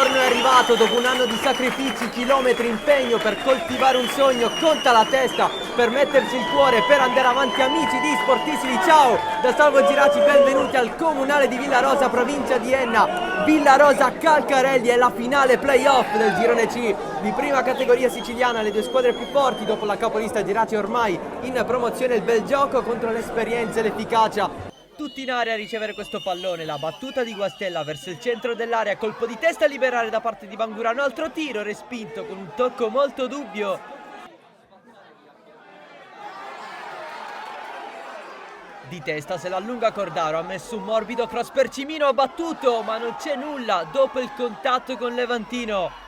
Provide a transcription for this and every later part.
giorno è arrivato, dopo un anno di sacrifici, chilometri, impegno per coltivare un sogno. Conta la testa per metterci il cuore, per andare avanti. Amici di Sportissimi, ciao da Salvo Giraci, benvenuti al Comunale di Villarosa, provincia di Enna. Villarosa Calcarelli è la finale playoff del girone C di prima categoria siciliana. Le due squadre più forti dopo la capolista Giraci ormai in promozione. Il bel gioco contro l'esperienza e l'efficacia. Tutti in area a ricevere questo pallone, la battuta di Guastella verso il centro dell'area, colpo di testa a liberare da parte di Bangura, un altro tiro respinto con un tocco molto dubbio. Di testa se l'allunga Cordaro, ha messo un morbido cross per Cimino, ha battuto ma non c'è nulla dopo il contatto con Levantino.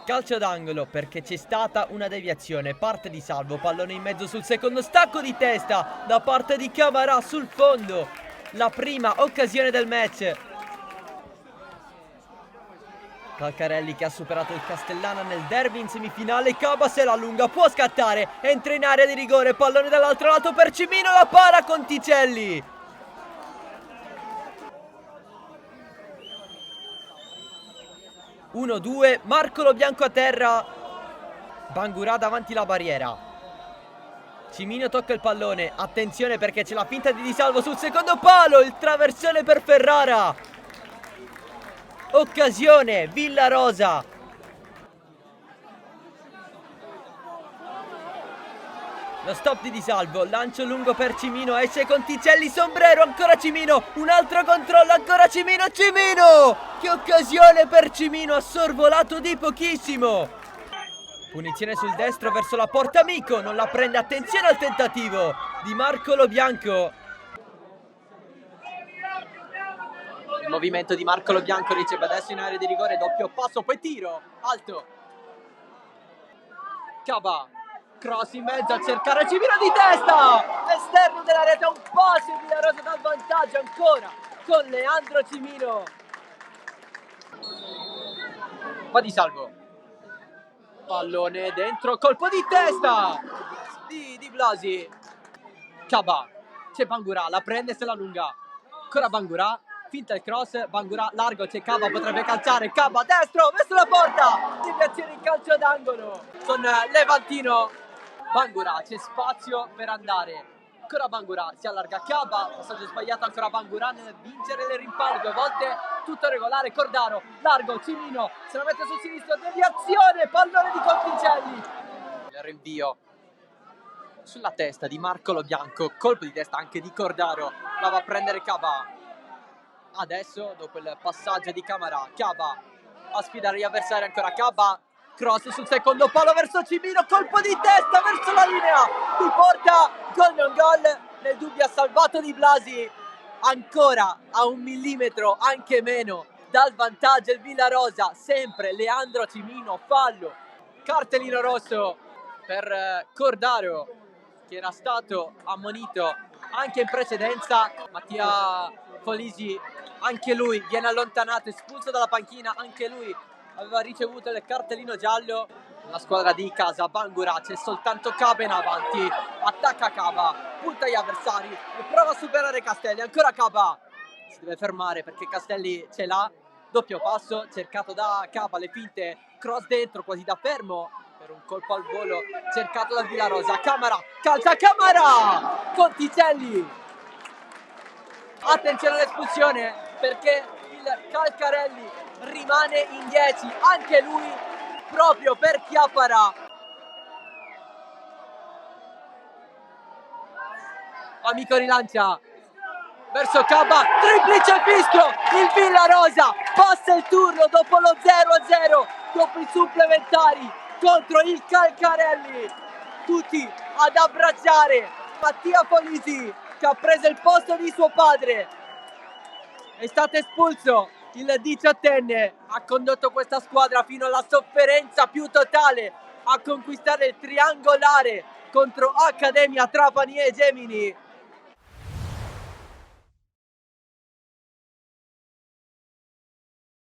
Calcio d'angolo perché c'è stata una deviazione, parte di Salvo, pallone in mezzo sul secondo, stacco di testa da parte di Camarà sul fondo, la prima occasione del match. Calcarelli che ha superato il Castellana nel derby in semifinale, Caba se la allunga, può scattare, entra in area di rigore, pallone dall'altro lato per Cimino, la para Conticelli. 1-2, Marcolo Bianco a terra, Bangura davanti la barriera. Cimino tocca il pallone, attenzione perché c'è la finta di Salvo sul secondo palo, il traversone per Ferrara. Occasione, Villarosa. Lo stop di Salvo, lancio lungo per Cimino, esce Conticelli, sombrero, ancora Cimino, un altro controllo, ancora Cimino, Cimino! Che occasione per Cimino, ha sorvolato di pochissimo. Punizione sul destro verso la porta amico, non la prende, attenzione al tentativo di Marcolo Bianco. Il movimento di Marcolo Bianco riceve adesso in area di rigore, doppio passo, poi tiro, alto. Caba. Cross in mezzo a cercare Cimino di testa, esterno della rete, un passo in Villarosa dal vantaggio ancora con Leandro Cimino. Va di Salvo, pallone dentro, colpo di testa di Blasi. Caba, c'è Bangura, la prende, se la allunga, ancora Bangura, finta il cross, Bangura largo, c'è Caba, potrebbe calciare, Caba destro, verso la porta, deviazione in calcio d'angolo con Levantino. Bangura, c'è spazio per andare, ancora Bangura, si allarga Caba, passaggio sbagliato, ancora Bangura nel vincere le rimpalli, due volte tutto regolare, Cordaro, largo, Cimino, se la mette sul sinistro, deviazione, pallone di Conticelli. Il rinvio sulla testa di Marcolo Bianco, colpo di testa anche di Cordaro, la va a prendere Caba. Adesso, dopo il passaggio di Camarà, Caba a sfidare gli avversari, ancora Caba, cross sul secondo palo verso Cimino, colpo di testa verso la linea di porta, gol non gol, nel dubbio ha salvato Di Blasi, ancora a un millimetro, anche meno, dal vantaggio il Villarosa, sempre Leandro Cimino, fallo, cartellino rosso per Cordaro che era stato ammonito anche in precedenza. Mattia Polisi, anche lui viene allontanato, espulso dalla panchina, anche lui aveva ricevuto il cartellino giallo. La squadra di casa Bangura, c'è soltanto Caba in avanti, attacca Caba, punta gli avversari e prova a superare Castelli, ancora Caba, si deve fermare perché Castelli ce l'ha, doppio passo cercato da Caba, le finte, cross dentro quasi da fermo per un colpo al volo cercato da Villarosa. Camarà, calcia Camarà, Conticelli, attenzione all'espulsione perché il Calcarelli rimane in 10, anche lui proprio per Chiappara. Amico rilancia verso Caba, triplice fischio, il Villarosa passa il turno dopo lo 0-0, dopo i supplementari contro il Calcarelli. Tutti ad abbracciare Mattia Polisi che ha preso il posto di suo padre. È stato espulso il 18enne, ha condotto questa squadra fino alla sofferenza più totale, a conquistare il triangolare contro Accademia Trapani e Gemini.